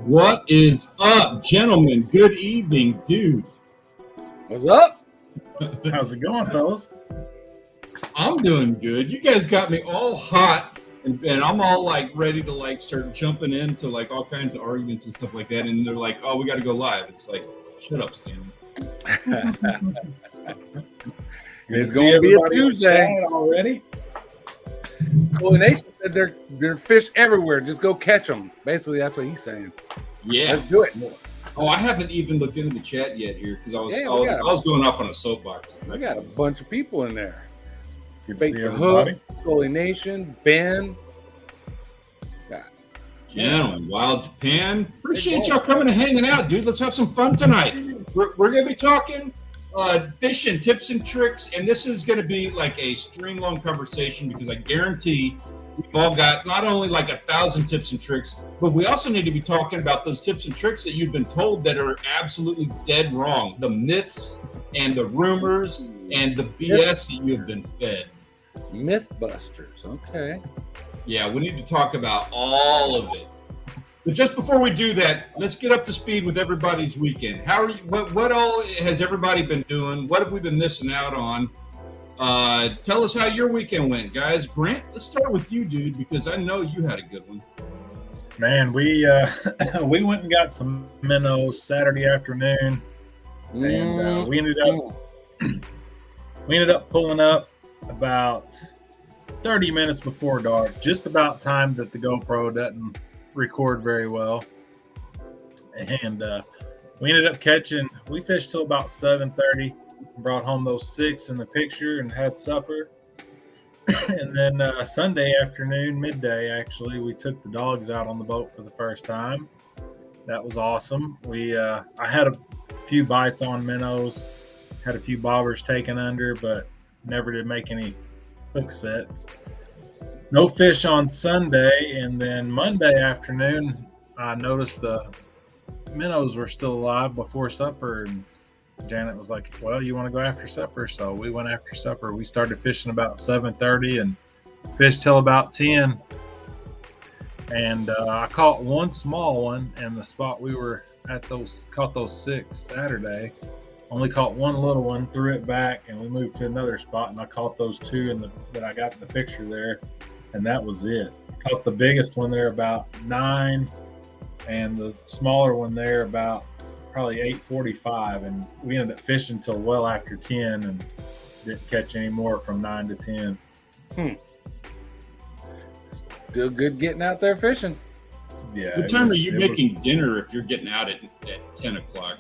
What is up, gentlemen? Good evening, dude. What's up? How's it going, fellas? I'm doing good. You guys got me all hot, and I'm all like ready to like start jumping into like all kinds of arguments and stuff like that. And they're like, "Oh, we got to go live." It's like, shut up, Stanley. It's going to be a Tuesday already. Well, Nation said there are fish everywhere. Just go catch them. Basically, that's what he's saying. Yeah. Let's do it. Oh, I haven't even looked into the chat yet here because I was going off on a soapbox. I got a bunch of people in there. Good to see the everybody. Hook, Holy Nation, Ben. Gentlemen, Wild Japan. Appreciate y'all coming and hanging out, dude. Let's have some fun tonight. We're going to be talking fishing tips and tricks, and this is going to be like a string-long conversation because I guarantee we've all got not only like 1,000 tips and tricks, but we also need to be talking about those tips and tricks that you've been told that are absolutely dead wrong. The myths and the rumors and the BS that you've been fed. Mythbusters. Okay. Yeah, we need to talk about all of it. But just before we do that, let's get up to speed with everybody's weekend. How are you? What all has everybody been doing? What have we been missing out on? Tell us how your weekend went, guys. Grant, let's start with you, dude, because I know you had a good one. Man, we went and got some minnows Saturday afternoon, and we ended up pulling up about 30 minutes before dark, just about time that the GoPro doesn't record very well. And we ended up we fished till about 7:30, brought home those 6 in the picture and had supper. And then Sunday afternoon, midday, actually, we took the dogs out on the boat for the first time. That was awesome. I had a few bites on minnows, had a few bobbers taken under, but never did make any hook sets. No fish on Sunday, and then Monday afternoon, I noticed the minnows were still alive before supper, and Janet was like, well, you want to go after supper? So we went after supper. We started fishing about 7:30 and fished till about 10. And I caught one small one, and the spot we were at caught those 6 Saturday. Only caught one little one, threw it back, and we moved to another spot, and I caught those 2 that I got in the picture there, and that was it. Caught the biggest one there about 9, and the smaller one there about probably 8:45, and we ended up fishing till well after 10 and didn't catch any more from 9 to 10. Still good getting out there fishing. Yeah. What time are you making dinner if you're getting out at 10 o'clock?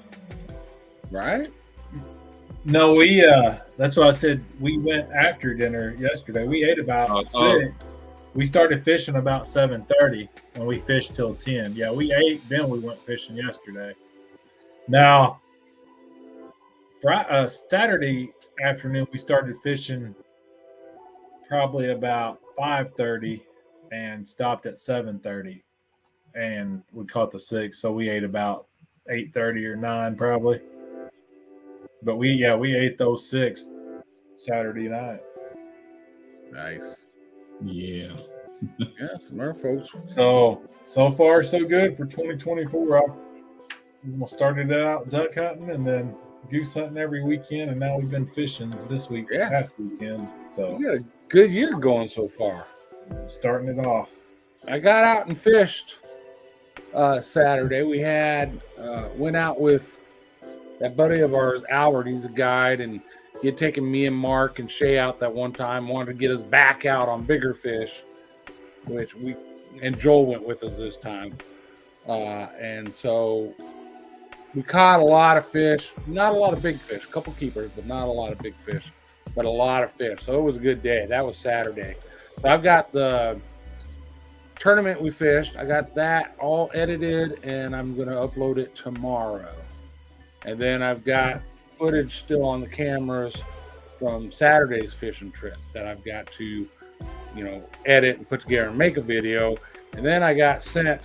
Right? No, that's why I said we went after dinner yesterday. We ate about 6. We started fishing about 7:30 and we fished till 10. Yeah, we ate, then we went fishing yesterday. Now, Saturday afternoon, we started fishing probably about 5:30 and stopped at 7:30, and we caught the 6. So we ate about 8:30 or 9 probably. But we ate those 6 Saturday night. Nice. Yeah. Yeah, some more folks. So far so good for 2024. We started out duck hunting and then goose hunting every weekend, and now we've been fishing this week, past weekend. So you got a good year going so far. Starting it off. I got out and fished Saturday. We went out with that buddy of ours, Albert. He's a guide, and he had taken me and Mark and Shay out that one time, wanted to get us back out on bigger fish, and Joel went with us this time. And so we caught a lot of fish, not a lot of big fish, a couple keepers, but not a lot of big fish, but a lot of fish. So it was a good day. That was Saturday. So I've got the tournament we fished. I got that all edited, and I'm going to upload it tomorrow. And then I've got footage still on the cameras from Saturday's fishing trip that I've got to, edit and put together and make a video. And then I got sent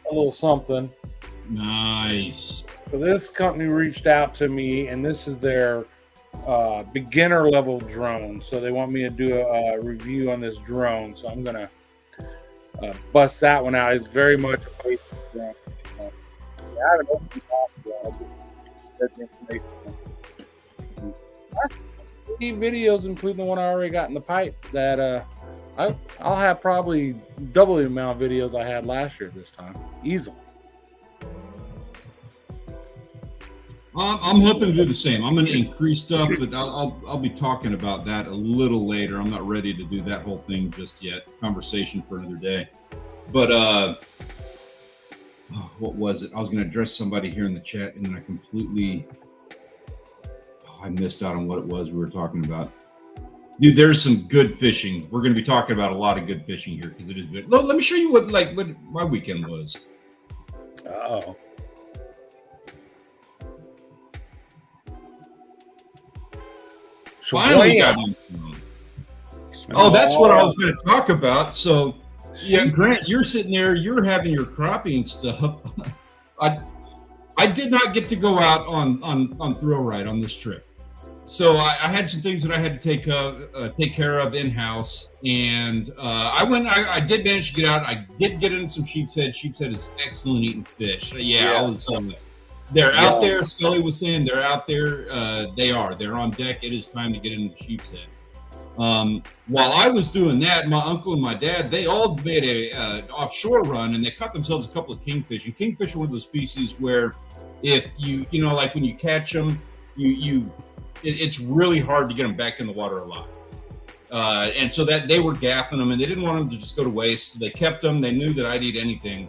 a little something. Nice. So this company reached out to me, and this is their beginner level drone. So they want me to do a review on this drone. So I'm gonna bust that one out. It's very much a place. I haven't opened it up yet. I just get the information. I see videos, including the one I already got in the pipe, that I'll have probably double the amount of videos I had last year this time, easily. I'm hoping to do the same. I'm going to increase stuff, but I'll be talking about that a little later. I'm not ready to do that whole thing just yet. Conversation for another day. But what was it? I was going to address somebody here in the chat, and then I completely I missed out on what it was we were talking about. Dude, there's some good fishing. We're going to be talking about a lot of good fishing here because it is good. Let me show you what my weekend was. Oh. Finally got into Oh, that's what I was going to talk about. So, yeah, Grant, you're sitting there, you're having your crappie and stuff. I did not get to go out on throw ride on this trip. So I had some things that I had to take care of in house, and I did manage to get out. I did get in some sheep's head. Sheep's head is excellent eating fish. They're out there. Scully was saying they're out there. They're on deck. It is time to get into the sheep's head. While I was doing that, my uncle and my dad, they all made a offshore run, and they caught themselves a couple of kingfish. And kingfish are one of those species where if like when you catch them, it's really hard to get them back in the water alive. And so that they were gaffing them, and they didn't want them to just go to waste. So they kept them. They knew that I'd eat anything.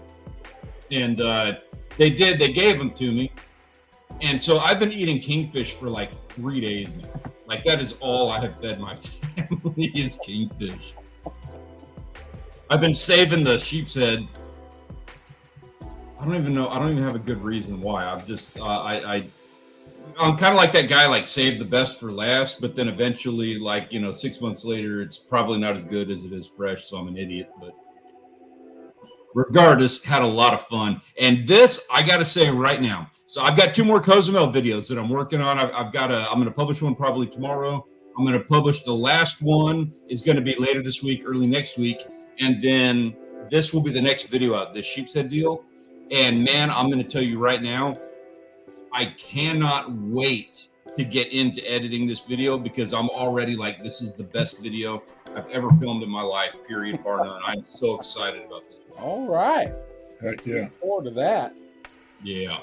And they did. They gave them to me. And so I've been eating kingfish for like 3 days now. Like that is all I have fed my family is kingfish. I've been saving the sheep's head. I don't even know. I don't even have a good reason why. I'm just I'm kind of like that guy, like save the best for last, but then eventually, 6 months later, it's probably not as good as it is fresh. So I'm an idiot, but regardless, had a lot of fun. And this, I got to say right now. So I've got 2 more Cozumel videos that I'm working on. I'm going to publish one probably tomorrow. I'm going to publish the last one is going to be later this week, early next week. And then this will be the next video out, this sheep's head deal. And man, I'm going to tell you right now, I cannot wait to get into editing this video because I'm already like, this is the best video I've ever filmed in my life, period, bar none. I'm so excited about this one. All right. Heck yeah. Looking forward to that. Yeah.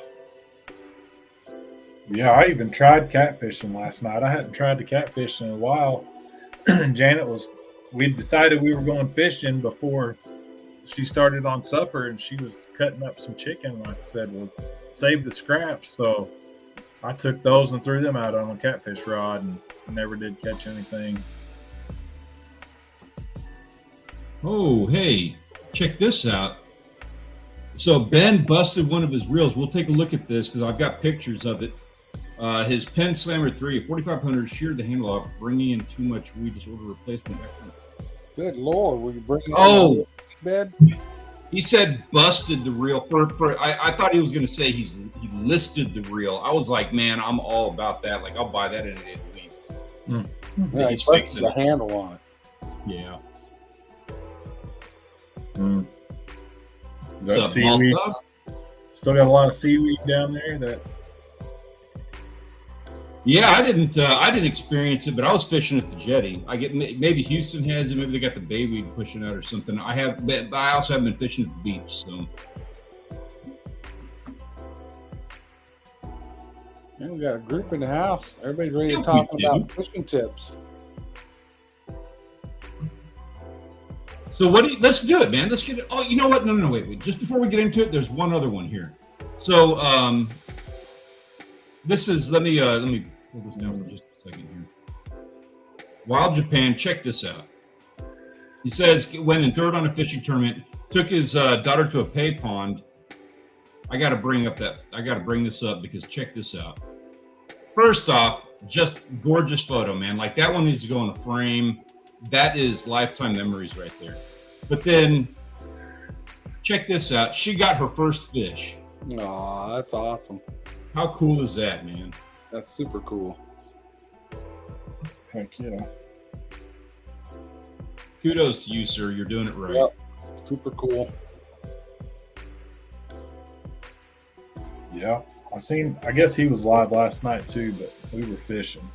Yeah, I even tried catfishing last night. I hadn't tried to catfish in a while. We decided we were going fishing before she started on supper, and she was cutting up some chicken. Like I said, we'll save the scraps. So I took those and threw them out on a catfish rod and never did catch anything. Oh, hey, check this out. So Ben busted one of his reels. We'll take a look at this because I've got pictures of it. His Pen Slammer 3, 4500 sheared the handle off, bringing in too much. We just ordered a replacement. Good Lord, were you bringing bed? He said busted the reel. I thought he was going to say he listed the reel. I was like, man, I'm all about that. Like, I'll buy that in a day of the week. Yeah, he's fixing the handle on it. Yeah. Is that seaweed? Still got a lot of seaweed down there. Yeah, I didn't experience it, but I was fishing at the jetty. Maybe Houston has it. Maybe they got the bayweed pushing out or something. I also haven't been fishing at the beach, so. And we got a group in the house. Everybody's ready to talk about fishing tips. So let's do it, man. Let's get it. Oh, you know what? No, wait. Just before we get into it, there's one other one here. So this is let me pull this down for just a second here. Wild Japan, check this out. He says went and third on a fishing tournament, took his daughter to a pay pond. I got to bring this up because check this out. First off, just gorgeous photo, man. Like that one needs to go in a frame. That is lifetime memories right there. But then check this out. She got her first fish. Aw, that's awesome. How cool is that, man? That's super cool. Heck yeah. Kudos to you, sir. You're doing it right. Yep. super cool. Yeah, I guess he was live last night too, but we were fishing.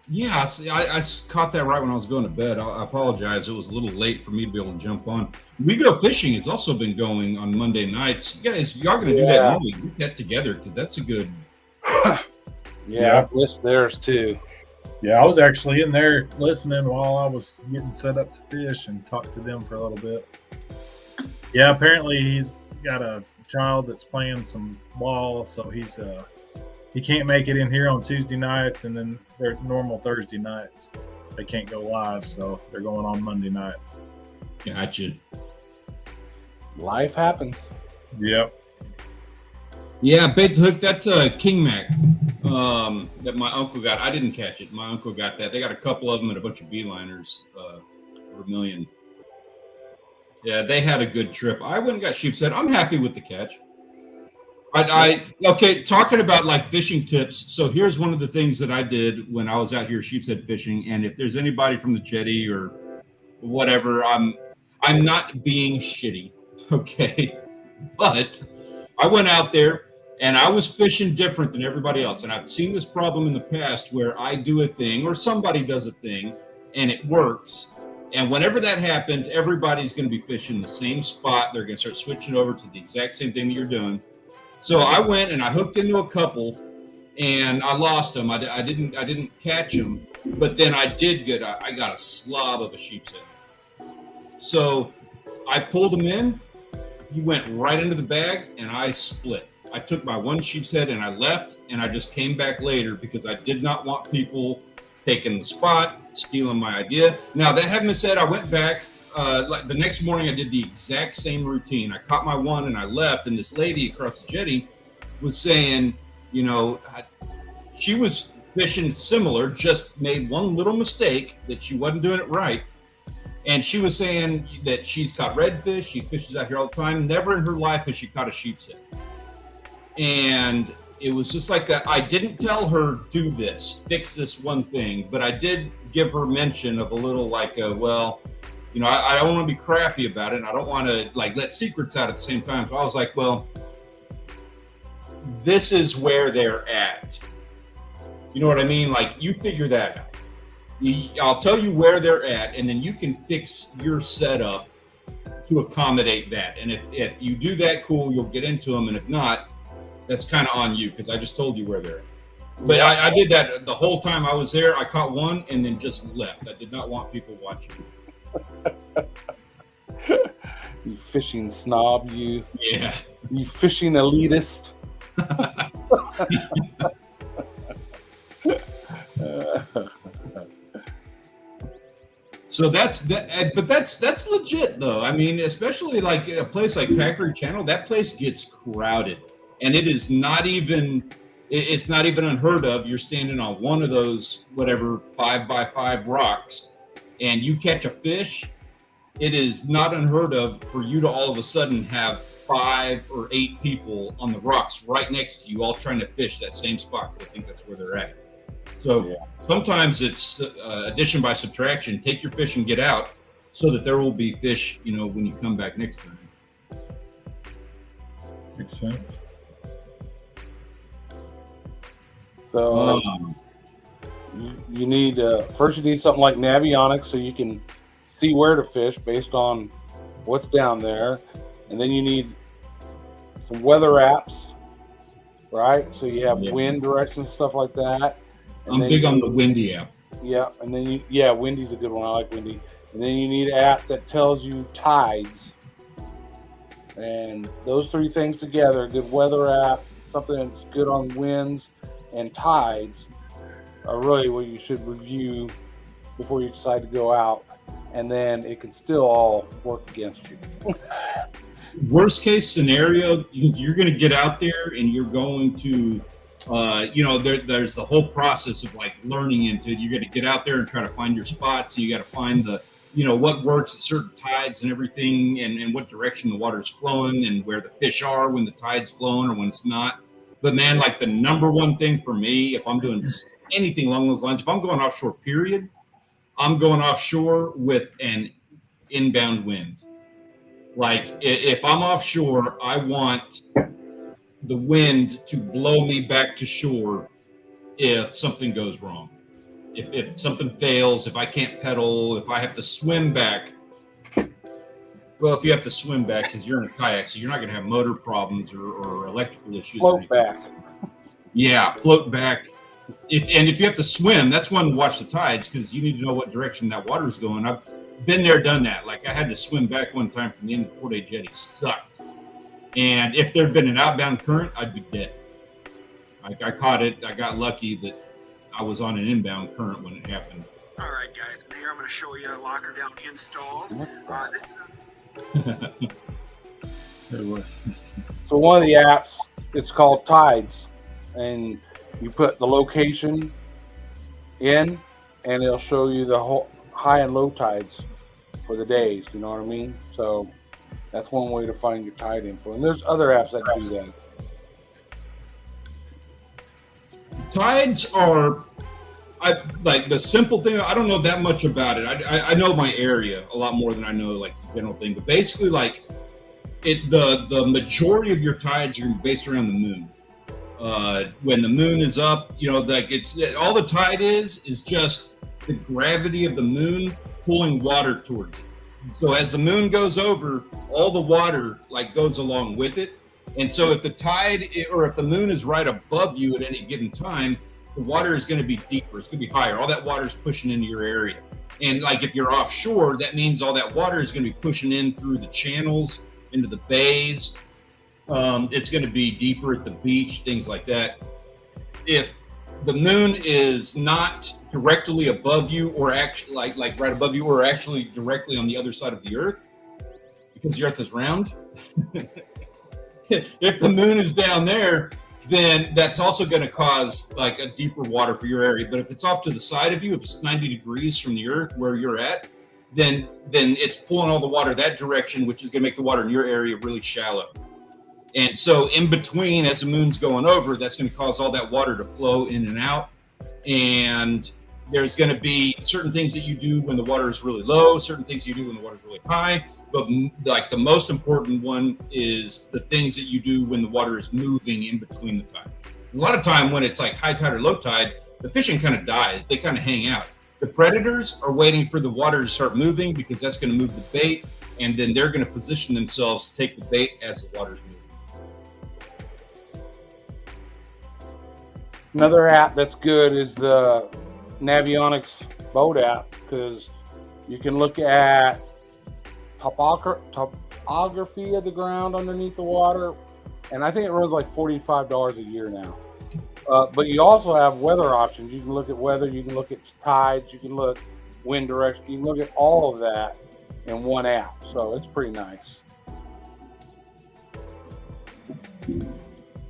Yeah, I caught that right when I was going to bed. I apologize. It was a little late for me to be able to jump on. We Go Fishing has also been going on Monday nights. You guys, y'all going to do that normally. Get that together because that's a good. Yeah, I missed theirs too. Yeah, I was actually in there listening while I was getting set up to fish and talked to them for a little bit. Yeah, apparently he's got a child that's playing some ball, so he can't make it in here on Tuesday nights, and then their normal Thursday nights they can't go live, so they're going on Monday nights. Gotcha. Life happens. Yep. Yeah, bait to hook. That's a King Mac that my uncle got. I didn't catch it. My uncle got that. They got a couple of them and a bunch of beeliners. Vermilion. Yeah, they had a good trip. I went and got sheepshead. I'm happy with the catch. Okay, talking about like fishing tips. So here's one of the things that I did when I was out here sheepshead fishing. And if there's anybody from the jetty or whatever, I'm not being shitty. Okay, but I went out there and I was fishing different than everybody else. And I've seen this problem in the past where I do a thing or somebody does a thing and it works. And whenever that happens, everybody's going to be fishing the same spot. They're going to start switching over to the exact same thing that you're doing. So I went and I hooked into a couple and I lost them. I didn't catch them, but then I got a slob of a sheep's head. So I pulled him in. He went right into the bag and I split. I took my one sheep's head and I left, and I just came back later because I did not want people taking the spot, stealing my idea. Now, that having been said, I went back. Like the next morning, I did the exact same routine. I caught my one and I left, and this lady across the jetty was saying, you know, she was fishing similar, just made one little mistake that she wasn't doing it right. And she was saying that she's caught redfish. She fishes out here all the time. Never in her life has she caught a sheep's head. And it was just like that. I didn't tell her, do this, fix this one thing, but I did give her mention of a little like, well, you know, I don't want to be crappy about it. And I don't want to like let secrets out at the same time. So I was like, well, this is where they're at. You know what I mean? Like, you figure that out. I'll tell you where they're at, and then you can fix your setup to accommodate that. And if you do that, cool, you'll get into them. And if not, that's kind of on you, because I just told you where they're at. But I did that the whole time I was there. I caught one and then just left. I did not want people watching. You fishing snob, you. Yeah. You fishing elitist. So that's that, but that's legit though. I mean, especially like a place like Packery Channel, that place gets crowded, and it's not even unheard of. You're standing on one of those whatever 5x5 rocks, and you catch a fish. It is not unheard of for you to all of a sudden have 5 or 8 people on the rocks right next to you, all trying to fish that same spot. So I think that's where they're at. So sometimes it's addition by subtraction. Take your fish and get out, so that there will be fish, you know, when you come back next time. Makes sense. So you need first you need something like Navionics so you can see where to fish based on what's down there, and then you need some weather apps, right? So you have wind directions, stuff like that. And I'm big on the Windy app. Yeah, and then Windy's a good one. I like Windy. And then you need an app that tells you tides. And those 3 things together, a good weather app, something that's good on winds and tides, are really what you should review before you decide to go out. And then it can still all work against you. Worst case scenario, because you're going to get out there and you're going to you know, there's the whole process of like learning into it. You're going to get out there and try to find your spots. So you got to find the, you know, what works at certain tides and everything, and what direction the water's flowing and where the fish are when the tide's flowing or when it's not. But man, like the number one thing for me, if I'm doing anything along those lines, if I'm going offshore, period, I'm going offshore with an inbound wind. Like if I'm offshore, I want the wind to blow me back to shore if something goes wrong. If something fails, if I can't pedal, if I have to swim back. Well, if you have to swim back because you're in a kayak, so you're not going to have motor problems or electrical issues. Float back. Yeah, float back. If you have to swim, that's one to watch the tides because you need to know what direction that water is going. I've been there, done that. Like I had to swim back one time from the end of the Port Jetty. Sucked. And if there'd been an outbound current, I'd be dead. I caught it. I got lucky that I was on an inbound current when it happened. All right, guys. Here I'm going to show you a locker down installed. So one of the apps, it's called Tides, and you put the location in, and it'll show you the whole high and low tides for the days. You know what I mean? So that's one way to find your tide info. And there's other apps that do that. Tides are, like the simple thing. I don't know that much about it. I know my area a lot more than I know like the general thing. But basically, like the majority of your tides are based around the moon. When the moon is up, you know, like all the tide is just the gravity of the moon pulling water towards it. So as the moon goes over, all the water like goes along with it. And so if the tide or if the moon is right above you at any given time, the water is going to be deeper. It's going to be higher. All that water is pushing into your area. And like if you're offshore, that means all that water is going to be pushing in through the channels, into the bays. It's going to be deeper at the beach, things like that. If the moon is not directly above you or actually like right above you or actually directly on the other side of the earth, because the earth is round. If the moon is down there, then that's also going to cause like a deeper water for your area. But if it's off to the side of you, if it's 90 degrees from the earth where you're at, then it's pulling all the water that direction, which is going to make the water in your area really shallow. And so in between, as the moon's going over, that's going to cause all that water to flow in and out. And there's going to be certain things that you do when the water is really low, certain things you do when the water is really high. But like the most important one is the things that you do when the water is moving in between the tides. A lot of time when it's like high tide or low tide, the fishing kind of dies. They kind of hang out. The predators are waiting for the water to start moving because that's going to move the bait. And then they're going to position themselves to take the bait as the water's moving. Another app that's good is the Navionics boat app because you can look at topography of the ground underneath the water, and I think it runs like $45 a year now. But you also have weather options. You can look at weather, you can look at tides, you can look wind direction, you can look at all of that in one app. So it's pretty nice.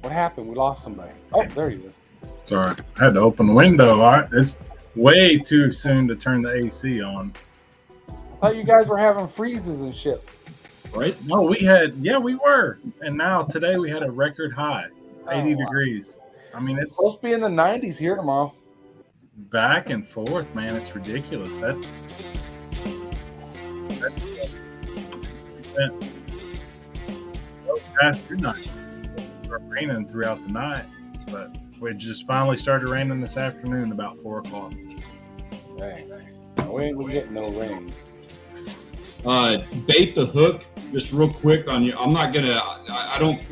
What happened? We lost somebody. Oh, there he is. Sorry, I had to open the window. It's way too soon to turn the AC on. I thought you guys were having freezes and shit. Right? No, we were. And now today we had a record high, 80 degrees. I mean, it's supposed to be in the 90s here tomorrow. Back and forth, man. It's ridiculous. That's past midnight. It was raining throughout the night, but we just finally started raining this afternoon about 4 o'clock. Dang. We ain't getting no rain. Bait the hook just real quick on you. I'm not gonna.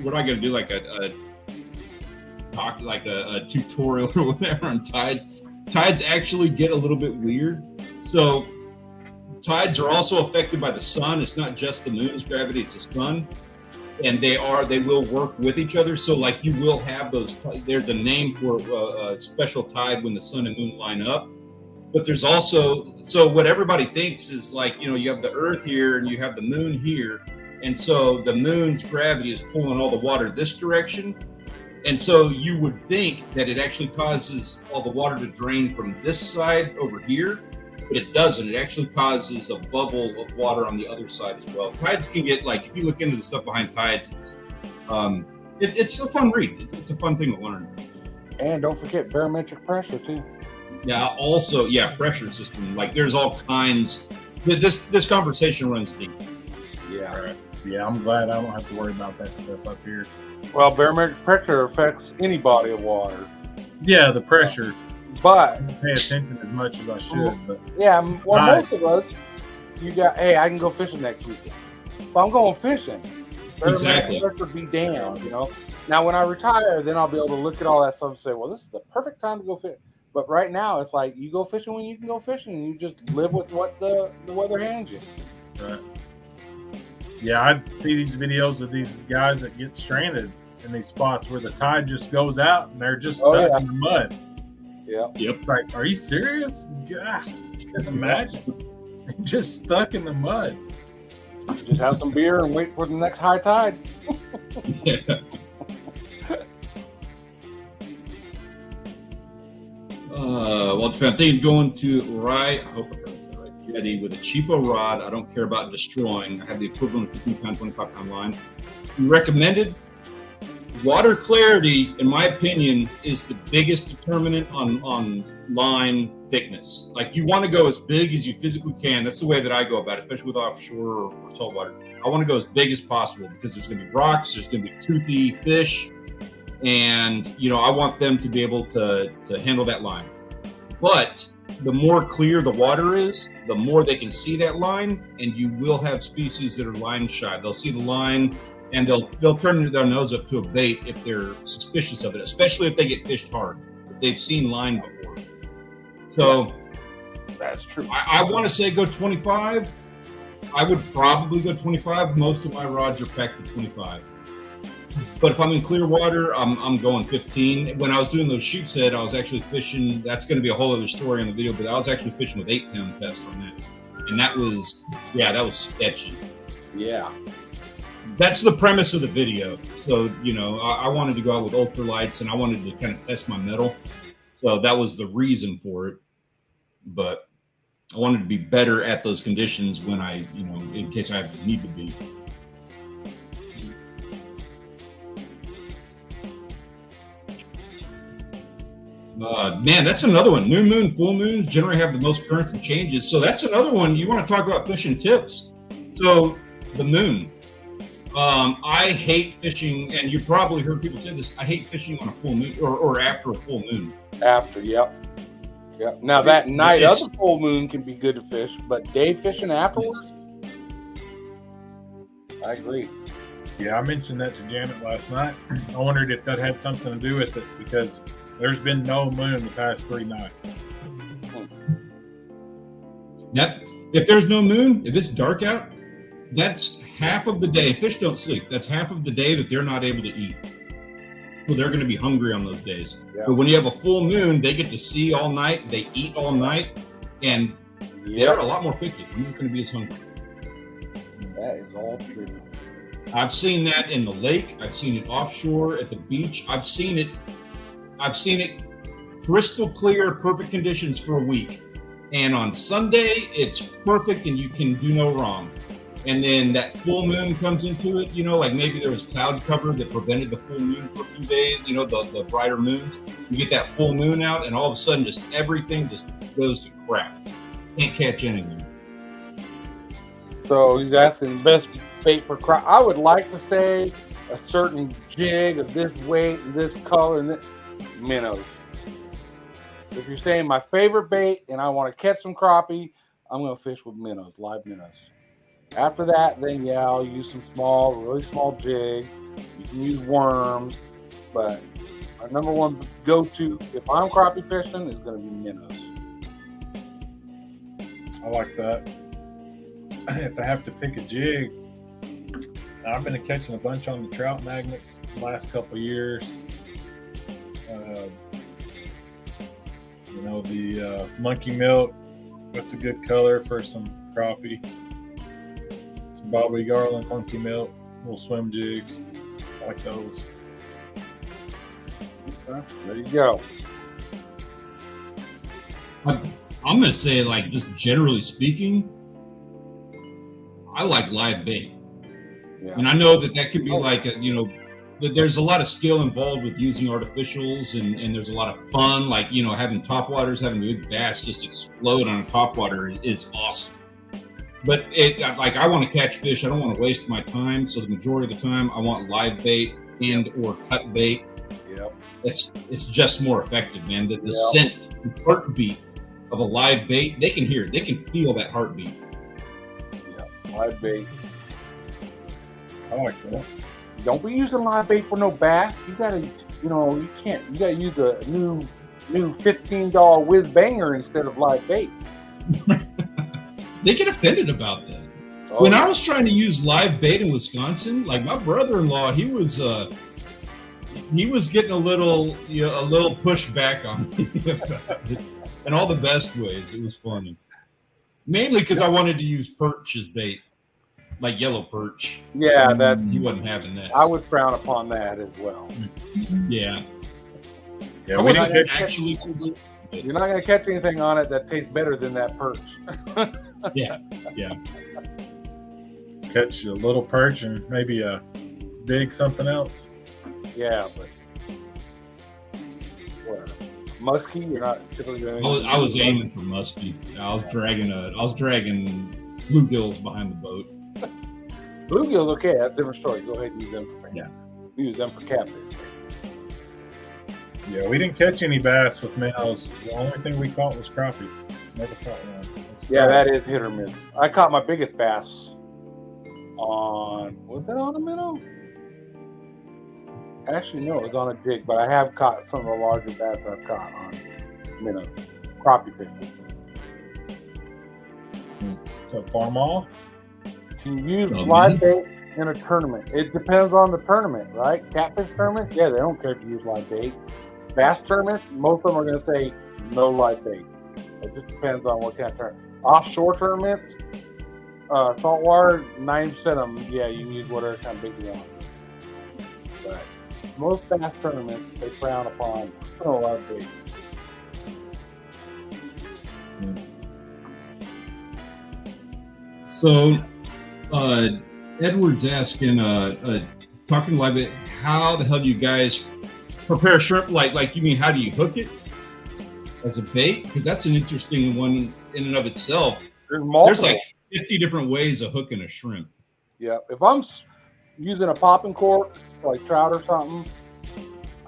We're not gonna do like a tutorial or whatever on tides. Tides actually get a little bit weird. So tides are also affected by the sun. It's not just the moon's gravity; it's the sun, and they will work with each other. So like you will have those. There's a name for a special tide when the sun and moon line up. But there's also, so what everybody thinks is like, you know, you have the earth here and you have the moon here. And so the moon's gravity is pulling all the water this direction. And so you would think that it actually causes all the water to drain from this side over here, but it doesn't. It actually causes a bubble of water on the other side as well. Tides can get, like, if you look into the stuff behind tides, it's a fun read. It's a fun thing to learn. And don't forget barometric pressure too. Yeah, also, pressure system. Like there's all kinds. This conversation runs deep. Yeah. Right. Yeah, I'm glad I don't have to worry about that stuff up here. Well, barometric pressure affects any body of water. Yeah, the pressure. But I don't pay attention as much as I should. But yeah, well, Right. most of us, hey, I can go fishing next weekend. But I'm going fishing. Exactly. Pressure be damned, you know. Now, when I retire, then I'll be able to look at all that stuff and say, well, this is the perfect time to go fish. But right now, it's like you go fishing when you can go fishing, and you just live with what the weather hands you. right. Yeah, I see these videos of these guys that get stranded in these spots where the tide just goes out and they're just stuck in the mud. Yeah. Yep. It's like, are you serious? God, can imagine. Just stuck in the mud. Just have some beer and wait for the next high tide. Yeah. Well, I think going to I hope I pronounced that right, jetty with a cheapo rod. I don't care about destroying. I have the equivalent of 15-pound, 25-pound line. Recommended. Water clarity, in my opinion, is the biggest determinant on line thickness. Like, you want to go as big as you physically can. That's the way that I go about it, especially with offshore or saltwater. I want to go as big as possible because there's going to be rocks, there's going to be toothy fish, and I want them to be able to handle that line. But the more clear the water is, the more they can see that line, and you will have species that are line shy. They'll see the line, and they'll turn their nose up to a bait if they're suspicious of it, especially if they get fished hard, if they've seen line before. So That's true. I want to say go 25. I would probably go 25. Most of my rods are packed to 25. But if I'm in clear water, I'm going 15. When I was doing those sheep's head, I was actually fishing. That's going to be a whole other story on the video, but I was actually fishing with 8-pound test on that. And that was sketchy. Yeah. That's the premise of the video. So, I wanted to go out with ultralights, and I wanted to kind of test my metal. So that was the reason for it. But I wanted to be better at those conditions when I, in case I need to be. Man, that's another one. New moon, full moons generally have the most currents and changes. So that's another one. You want to talk about fishing tips. So the moon. I hate fishing, and you probably heard people say this. I hate fishing on a full moon or after a full moon. After, yep. Now that night of the full moon can be good to fish, but day fishing afterwards, I agree. Yeah, I mentioned that to Janet last night. I wondered if that had something to do with it because there's been no moon the past 3 nights. Yep. If there's no moon, if it's dark out, that's half of the day. Fish don't sleep. That's half of the day that they're not able to eat. So they're going to be hungry on those days. Yeah. But when you have a full moon, they get to see all night. They eat all night, and they're a lot more picky. They're not going to be as hungry. That is all true. I've seen that in the lake. I've seen it offshore at the beach. I've seen it crystal clear, perfect conditions for a week. And on Sunday, it's perfect and you can do no wrong. And then that full moon comes into it, like maybe there was cloud cover that prevented the full moon for a few days, the brighter moons. You get that full moon out, and all of a sudden, just everything just goes to crap. Can't catch anything. So he's asking best bait for crop. I would like to say a certain jig of this weight and this color and this minnows. If you're saying my favorite bait and I want to catch some crappie, I'm going to fish with minnows, live minnows. After that, then I'll use some really small jig. You can use worms, but my number one go-to if I'm crappie fishing is going to be minnows. I like that. If I have to pick a jig, I've been catching a bunch on the trout magnets the last couple of years. The monkey milk, that's a good color for some crappie. Some Bobby Garland monkey milk, little swim jigs. I like those. Okay, there you go. I'm going to say, just generally speaking, I like live bait. Yeah. And I know that could be there's a lot of skill involved with using artificials, and there's a lot of fun, having topwaters, having big bass just explode on a topwater is awesome. But like I want to catch fish. I don't want to waste my time. So the majority of the time, I want live bait and or cut bait. Yep. It's just more effective, man. The scent, the heartbeat of a live bait, they can hear it. They can feel that heartbeat. Yeah, live bait. I like that. Don't be using live bait for no bass. You gotta, you can't. You gotta use a new $15 whiz banger instead of live bait. They get offended about that. Oh, when I was trying to use live bait in Wisconsin, like my brother-in-law, he was getting a little pushback on me in all the best ways. It was funny, mainly because I wanted to use perch as bait, like yellow perch. Yeah, that he wasn't having that. I would frown upon that as well. Yeah, Yeah, I we wasn't didn't actually. You're not gonna catch anything on it that tastes better than that perch. Yeah. catch a little perch and maybe a big something else. Yeah, but what? Muskie, you're not typically going. I was aiming for muskie. I was dragging bluegills behind the boat. Bluegills, okay, that's a different story. Go ahead and use them for use them for catfish. Yeah, we didn't catch any bass with minnows. The only thing we caught was crappie. Never caught one. Yeah, that is hit or miss. I caught my biggest bass was that on a minnow? Actually, no, it was on a jig, but I have caught some of the larger bass I've caught on minnow, crappie fishing. So farm all? To use live bait in a tournament, it depends on the tournament, right? Catfish tournament, yeah, they don't care if you use live bait. Bass tournaments, most of them are going to say no live bait. It just depends on what kind of tournament. Offshore tournaments, saltwater, 90% of them, yeah, you use whatever kind of bait you want. But most bass tournaments, they frown upon no live bait. So, Edward's asking, talking live bait, how the hell do you guys prepare shrimp? Like you mean, how do you hook it as a bait? Because that's an interesting one in and of itself. There's like 50 different ways of hooking a shrimp. Yeah, if I'm using a popping cork, like trout or something,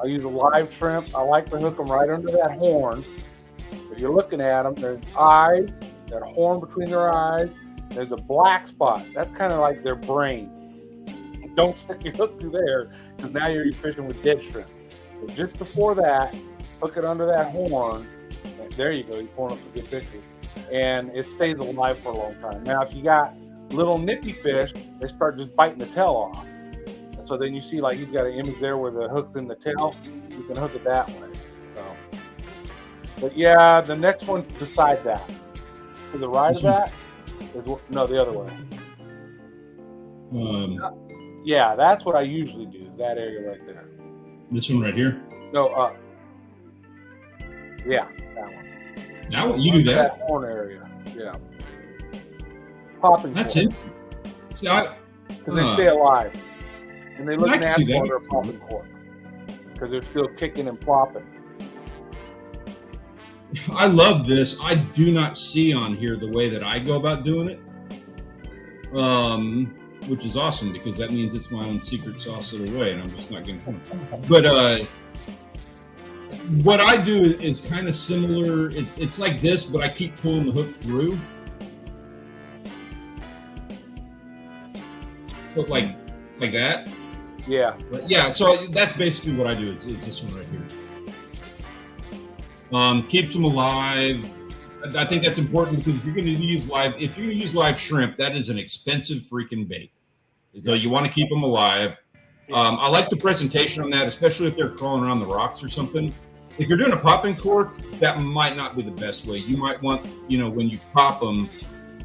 I use a live shrimp. I like to hook them right under that horn. If you're looking at them, there's eyes, that horn between their eyes. There's a black spot. That's kind of like their brain. Don't stick your hook through there, because now you're fishing with dead shrimp. So just before that, hook it under that horn. And there you go. You're pulling up some good pictures. And it stays alive for a long time. Now, if you got little nippy fish, they start just biting the tail off. And so then you see, like, he's got an image there where the hook's in the tail. You can hook it that way. So, but yeah, the next one beside that, to the right of that, no, the other way. Yeah, that's what I usually do. Is that area right there? This one right here. No, yeah, that one. Now you do that. That horn area, yeah. Popping. That's it. See, because they stay alive, and they look nasty that. when they're popping cork because they're still kicking and plopping. I love this. I do not see on here the way that I go about doing it, which is awesome because that means it's my own secret sauce of the way, and I'm just not going to. But what I do is kind of similar. It's like this, but I keep pulling the hook through. So like that. Yeah. But yeah. So that's basically what I do. Is this one right here. Keeps them alive. I think that's important because if you're going to use live shrimp, that is an expensive freaking bait. So you want to keep them alive. I like the presentation on that, especially if they're crawling around the rocks or something. If you're doing a popping cork, that might not be the best way. You might want, when you pop them,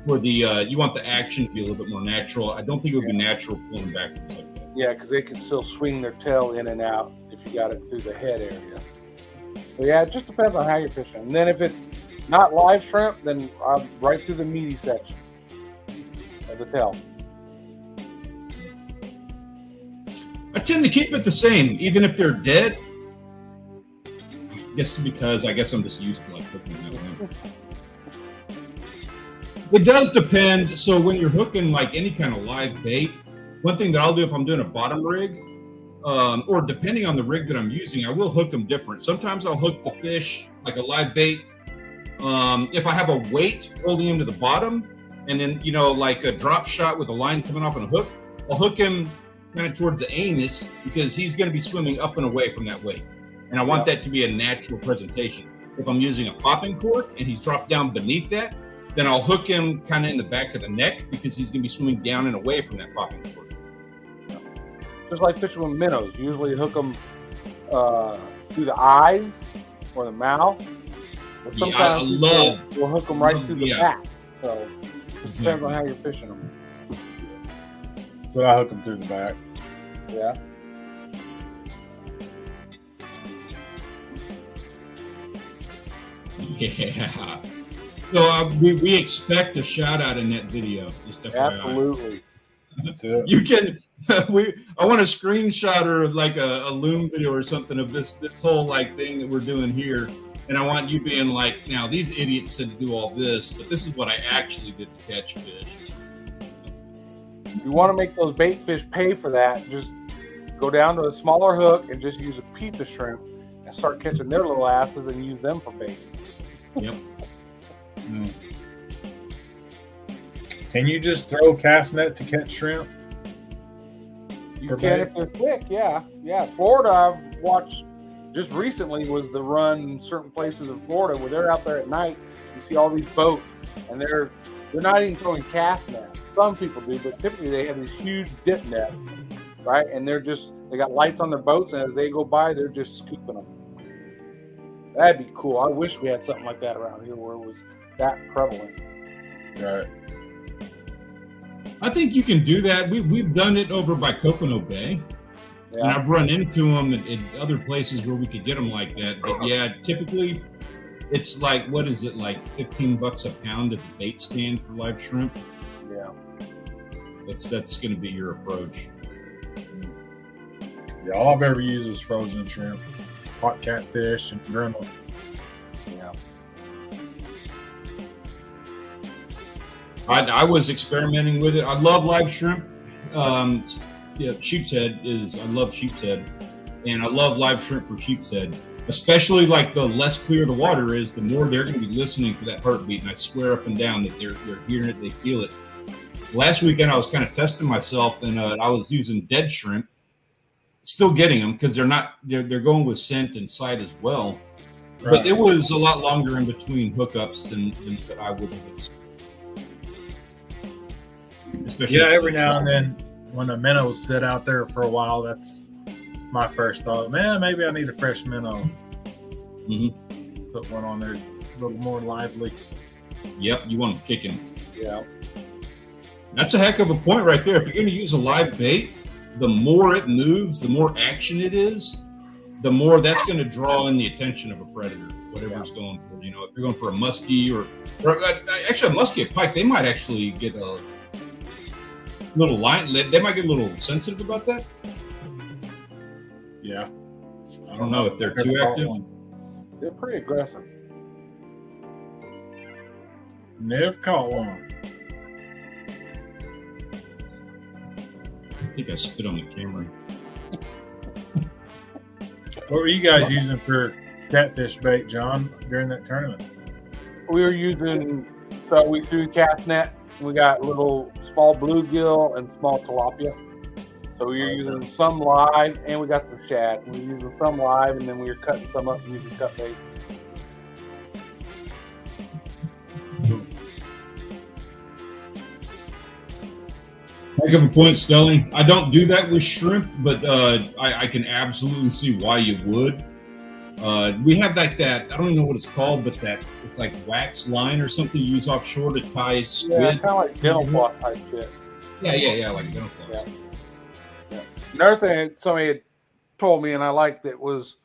for the you want the action to be a little bit more natural. I don't think it would be natural pulling backwards like that. Yeah, because they can still swing their tail in and out if you got it through the head area. But yeah, it just depends on how you're fishing. And then if it's not live shrimp, then I'm right through the meaty section of the tail. I tend to keep it the same, even if they're dead. I guess I'm just used to like cooking that way. It does depend. So when you're hooking like any kind of live bait, one thing that I'll do if I'm doing a bottom rig, or depending on the rig that I'm using, I will hook them different. Sometimes I'll hook the fish like a live bait. If I have a weight holding him to the bottom, and then, you know, like a drop shot with a line coming off on a hook, I'll hook him kind of towards the anus because he's going to be swimming up and away from that weight. And I want that to be a natural presentation. If I'm using a popping cork and he's dropped down beneath that, then I'll hook him kind of in the back of the neck because he's going to be swimming down and away from that popping cork. Just like fishing with minnows, you usually hook them through the eyes or the mouth. But sometimes we'll hook them right through the back. So it depends on how you're fishing them. So I hook them through the back. Yeah. Yeah. So we expect a shout out in that video. Just FYI. Absolutely. That's it. You can. I want a screenshot or like a loom video or something of this whole like thing that we're doing here, and I want you being like, now these idiots said to do all this, but this is what I actually did to catch fish. You want to make those bait fish pay for that? Just go down to a smaller hook and just use a pizza shrimp and start catching their little asses and use them for bait. Yep. Can you just throw cast net to catch shrimp? You can if they're quick, yeah. Florida, I've watched just recently was the run in certain places in Florida where they're out there at night. You see all these boats, and they're not even throwing cast nets. Some people do, but typically they have these huge dip nets, right? And they got lights on their boats, and as they go by, they're just scooping them. That'd be cool. I wish we had something like that around here where it was that prevalent. Right. I think you can do that. We've done it over by Coconut Bay, and I've run into them in other places where we could get them like that. But yeah, typically it's like, what is it, like $15 a pound at the bait stand for live shrimp? Yeah, that's going to be your approach. Yeah, all I've ever used is frozen shrimp, hot catfish, and grinnell. Yeah. I was experimenting with it. I love live shrimp. Sheep's head I love sheep's head, and I love live shrimp for sheep's head. Especially like the less clear the water is, the more they're going to be listening for that heartbeat. And I swear up and down that they're hearing it, they feel it. Last weekend I was kind of testing myself, and I was using dead shrimp. Still getting them because they're going with scent and sight as well. Right. But it was a lot longer in between hookups than I would have expected. Especially every now and then when the minnows sit out there for a while, that's my first thought. Man, maybe I need a fresh minnow. Mm-hmm. Put one on there a little more lively. Yep, you want them kicking. Yeah. That's a heck of a point right there. If you're going to use a live bait, the more it moves, the more action it is, the more that's going to draw in the attention of a predator, whatever's going for. You know, if you're going for a muskie or actually a muskie, a pike, they might actually get a little line. They might get a little sensitive about that. Yeah. I don't know if they're too active. They're pretty aggressive. Never caught one. I think I spit on the camera. What were you guys using for catfish bait, John, during that tournament? We were using, we threw cast net. We got little small bluegill and small tilapia. So we were using some live, and we got some shad. We were using some live, and then we were cutting some up and using cut bait. Heck of a point, Stelling. I don't do that with shrimp, but I can absolutely see why you would. We have like that, I don't even know what it's called, but it's like wax line or something you use offshore to tie squid. Yeah, kind of like dental floss type shit. Yeah, like dental floss. Yeah. Another thing somebody had told me, and I liked it, was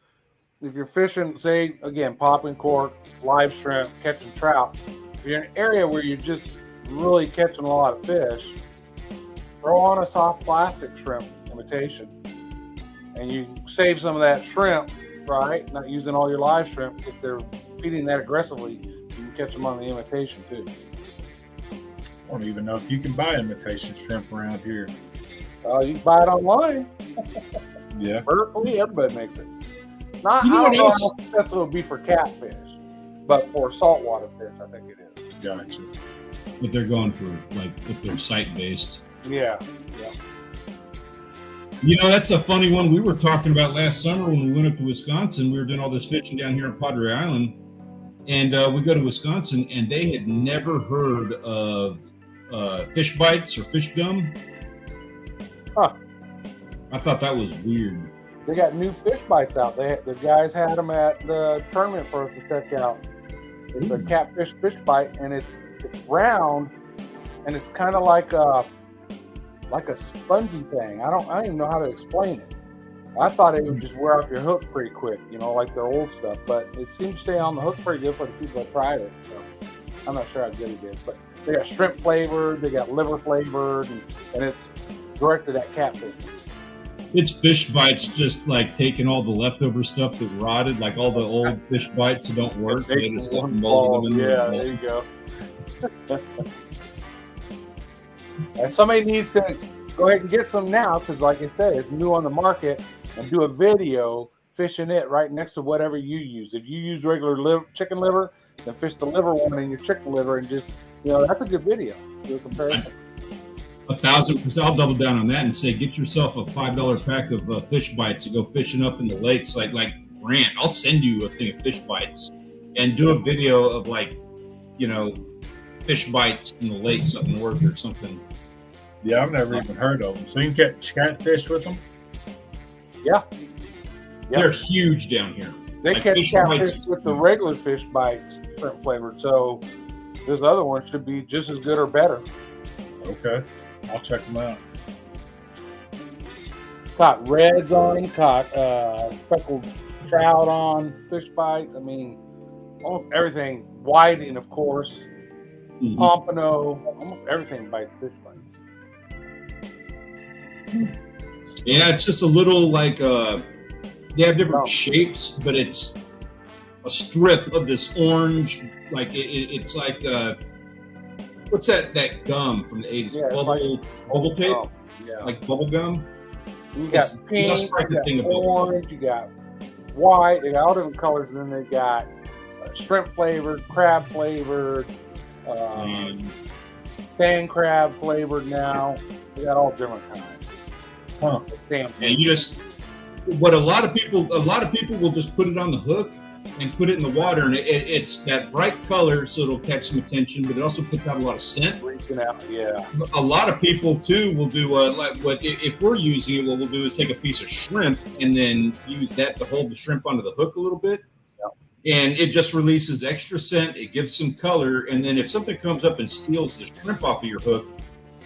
if you're fishing, say, again, popping cork, live shrimp, catching trout, if you're in an area where you're just really catching a lot of fish, throw on a soft plastic shrimp imitation, and you save some of that shrimp, right? Not using all your live shrimp. If they're feeding that aggressively, you can catch them on the imitation too. I don't even know if you can buy imitation shrimp around here. You can buy it online. Yeah. Vertically, everybody makes it. Not, You know I what don't know else? how successful it would be for catfish, but for saltwater fish, I think it is. Gotcha. But they're going for like if they're site based. Yeah. You know, that's a funny one we were talking about last summer when we went up to Wisconsin. We were doing all this fishing down here on Padre Island, and we go to Wisconsin, and they had never heard of fish bites or fish gum. Huh. I thought that was weird. They got new fish bites out. The guys had them at the tournament for us to check out. It's a catfish fish bite, and it's round, and it's kind of like a spongy thing. I don't even know how to explain it. I thought it would just wear off your hook pretty quick, like their old stuff. But it seems to stay on the hook pretty good for the people that tried it. So I'm not sure how good it is. But they got shrimp flavored, they got liver flavored, and it's directed at catfish. It's fish bites, just like taking all the leftover stuff that rotted, like all the old fish bites that don't work. So they just let them mold them in there you go. And somebody needs to go ahead and get some now, because like I said, it's new on the market, and do a video fishing it right next to whatever you use. If you use regular chicken liver, then fish the liver one in your chicken liver, and just, that's a good video. Do a comparison. 1,000%. I'll double down on that and say, get yourself a $5 pack of fish bites and go fishing up in the lakes like Grant. I'll send you a thing of fish bites and do a video of fish bites in the lakes up north or something. Yeah, I've never even heard of them. So you can catch catfish with them? Yeah. They're huge down here. They Like catch fish catfish bites. with the regular fish bites, shrimp flavored. So this other one should be just as good or better. Okay. I'll check them out. Caught reds on, caught speckled trout on fish bites. I mean, almost everything. Whiting, of course. Mhm. Pompano. Almost everything bites fish bites. Yeah, it's just a little like they have different shapes, but it's a strip of this orange. Like it's like what's that gum from the 80s? Yeah, bubble tape, Yeah. like bubble gum. You got It's pink, just like you the got thing of bubble gum. orange, you got white. They got all different colors, and then they got shrimp flavored, crab flavored, sand crab flavored. Now they got all different kinds. Huh. And you just what a lot of people will just put it on the hook and put it in the water, and it's that bright color, so it'll catch some attention, but it also puts out a lot of scent. Freaking out, yeah. A lot of people too will do like what if we're using it, what we'll do is take a piece of shrimp and then use that to hold the shrimp onto the hook a little bit. And it just releases extra scent. It gives some color, and then if something comes up and steals the shrimp off of your hook,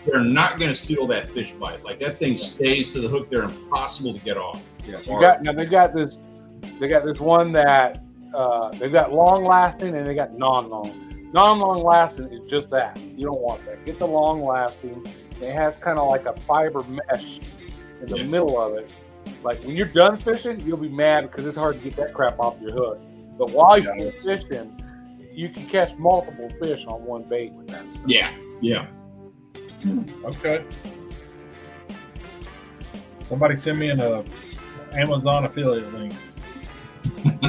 they're not going to steal that fish bite. Like that thing stays to the hook. They're impossible to get off. They got this one that they've got long lasting, and they got non-long. Non-long lasting is just that. You don't want that. Get the long lasting. It has kind of like a fiber mesh in the middle of it. Like when you're done fishing, you'll be mad because it's hard to get that crap off your hook. But while you're fishing, you can catch multiple fish on one bait with that stuff. Yeah. Okay. Somebody send me an Amazon affiliate link.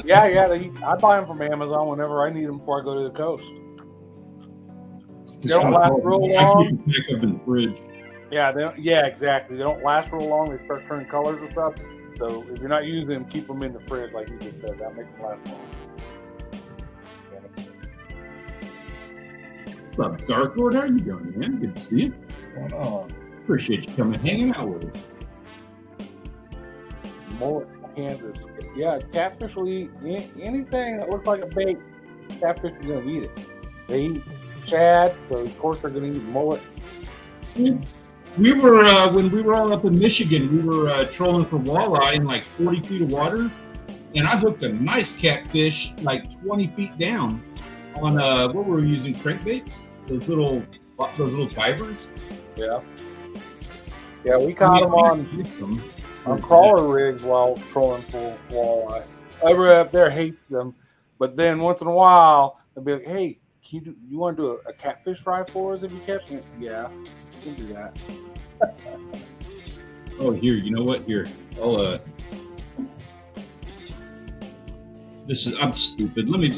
I buy them from Amazon whenever I need them before I go to the coast. They don't last real long. I keep them back up in the fridge. Yeah, exactly. They don't last real long. They start turning colors and stuff. So if you're not using them, keep them in the fridge, like you just said. That makes them last long. What's up, Dark Lord? How are you doing, man? Good to see you. What's going on? Appreciate you coming, hanging out with us. Mullet, Kansas. Yeah, catfish will eat anything that looks like a bait. Catfish are going to eat it. They eat shad, so of course they're going to eat mullet. We were when we were all up in Michigan. We were trolling for walleye in like 40 feet of water, and I hooked a nice catfish like 20 feet down on what were we using, crankbaits? Those little divers. Yeah, we caught them on crawler rigs while trolling for walleye. Everyone up there hates them, but then once in a while they'll be like, "Hey, You want to do a catfish fry for us if you catch it? Yeah, we can do that. Oh, here, you know what? Here, I'm stupid. Let me,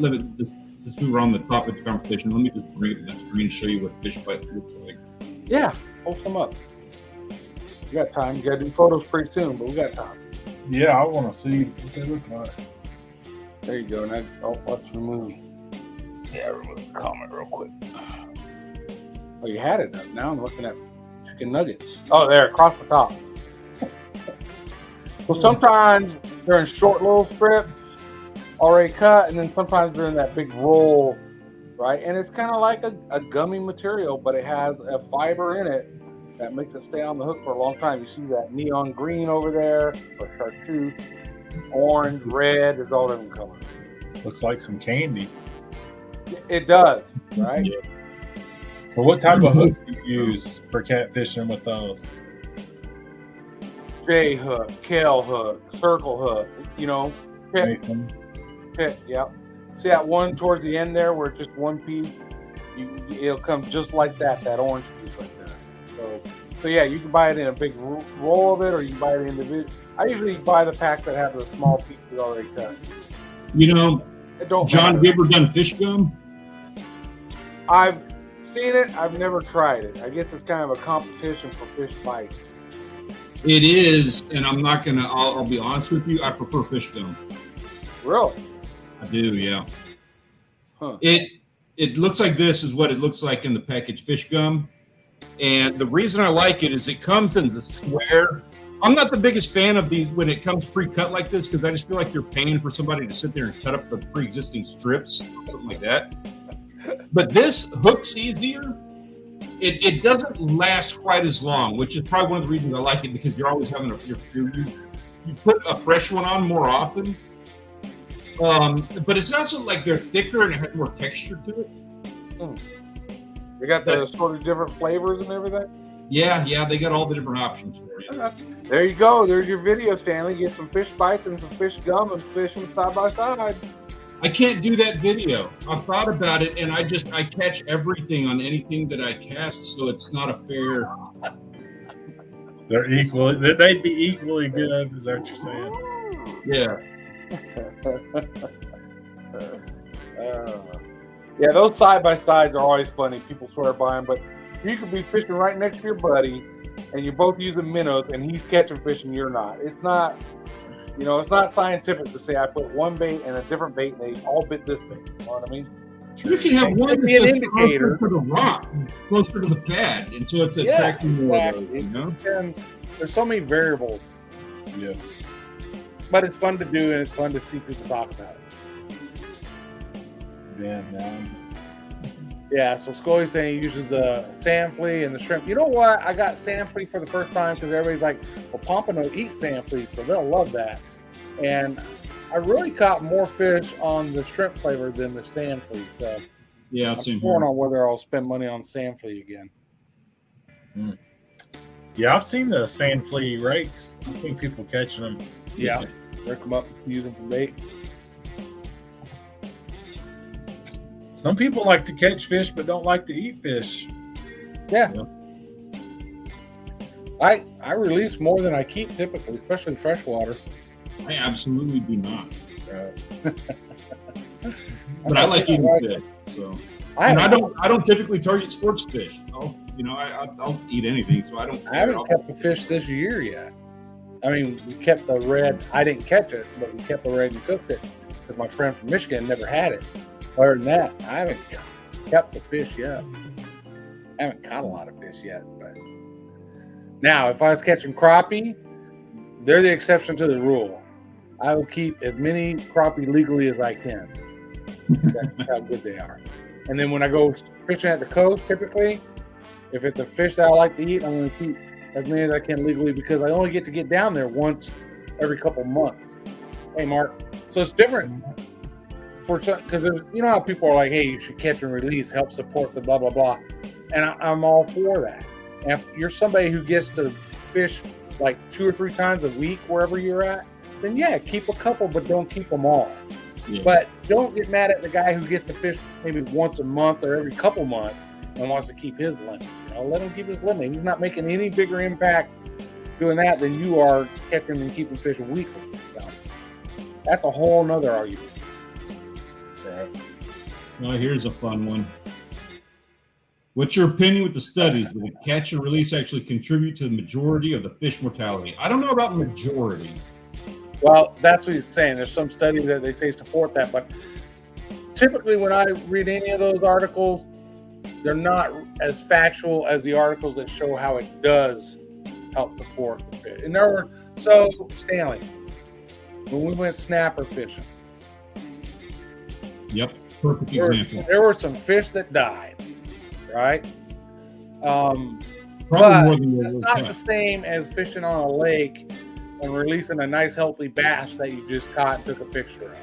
since we were on the topic of the conversation, let me just bring it to the screen and show you what fish bite looks like. Yeah, hold them up. We got time. You got to do photos pretty soon, but we got time. Yeah, I want to see what they look like. There you go. Now, let's remove. Yeah, remove the comment real quick. Oh, you had it up. Now I'm looking at chicken nuggets. Oh, there, across the top. Well, sometimes they're in short little strips, already cut, and then sometimes they're in that big roll, right? And it's kind of like a gummy material, but it has a fiber in it that makes it stay on the hook for a long time. You see that neon green over there, or chartreuse, orange, red, there's all different colors. Looks like some candy. It does, right? Yeah. So what type of hooks do you use for catfishing with those? J hook, Kale hook, circle hook, pit, Nathan? yep. See that one towards the end there where it's just one piece? It'll come just like that orange piece right there. So yeah, you can buy it in a big roll of it, or you can buy it individually. I usually buy the pack that have the small pieces already cut. John, have you ever done fish gum? I've seen it. I've never tried it. I guess it's kind of a competition for fish bites. It is, and I'm not gonna. I'll be honest with you. I prefer fish gum. Really? I do, yeah. Huh. It looks like this is what it looks like in the package, fish gum, and the reason I like it is it comes in the square. I'm not the biggest fan of these when it comes pre-cut like this because I just feel like you're paying for somebody to sit there and cut up the pre-existing strips, something like that. But this hooks easier. It doesn't last quite as long, which is probably one of the reasons I like it because you're always having you put a fresh one on more often. But it's also like they're thicker and it has more texture to it. They got the sort of different flavors and everything. Yeah, they got all the different options for you. There you go. There's your video, Stanley. Get some fish bites and some fish gum and fish them side by side. I can't do that video. I've thought about it, and I catch everything on anything that I cast, so it's not a fair. They're equal. They'd be equally good. Is that what you're saying? Yeah. Yeah, those side by sides are always funny. People swear by them, but you could be fishing right next to your buddy, and you're both using minnows, and he's catching fish and you're not. It's not. It's not scientific to say I put one bait and a different bait and they all bit this bait. You know what I mean? You can have one be an indicator closer to the rock, closer to the pad, and so it's attracting more of those, Depends. There's so many variables. Yes. But it's fun to do and it's fun to see people talk about it. Damn, man. Yeah, so Scully's saying he uses the sand flea and the shrimp. You know what? I got sand flea for the first time because everybody's like, well, Pompano eats sand flea, so they'll love that. And I really caught more fish on the shrimp flavor than the sand flea. So yeah, I'm torn on whether I'll spend money on sand flea again. Yeah, I've seen the sand flea rakes. I've seen people catching them. Yeah, rake them up, use them for bait. Some people like to catch fish but don't like to eat fish. Yeah. I release more than I keep typically, especially freshwater. I absolutely do not. But I like eating fish, so I don't typically target sports fish. I'll eat anything, so I don't. I haven't kept the fish this year yet. I mean, we kept the red. I didn't catch it, but we kept the red and cooked it because my friend from Michigan never had it. Other than that, I haven't kept the fish yet. I haven't caught a lot of fish yet, but now if I was catching crappie, they're the exception to the rule. I will keep as many crappie legally as I can. That's how good they are. And then when I go fishing at the coast, typically, if it's a fish that I like to eat, I'm going to keep as many as I can legally because I only get to get down there once every couple months. Hey, Mark. So it's different. Because how people are like, hey, you should catch and release, help support the blah, blah, blah. And I'm all for that. And if you're somebody who gets to fish like 2 or 3 times a week wherever you're at, then yeah, keep a couple, but don't keep them all. Yeah. But don't get mad at the guy who gets to fish maybe once a month or every couple months and wants to keep his limit. Let him keep his limit. He's not making any bigger impact doing that than you are catching and keeping fish weekly. So that's a whole nother argument. Right. Well, here's a fun one. What's your opinion with the studies that the catch and release actually contribute to the majority of the fish mortality? I don't know about majority. Well, that's what he's saying. There's some studies that they say support that, but typically when I read any of those articles, they're not as factual as the articles that show how it does help support the fish. And there were, so Stanley, when we went snapper fishing, Yep, perfect example. there were some fish that died, right? Probably but more than it's not the same as fishing on a lake and releasing a nice healthy bass that you just caught and took a picture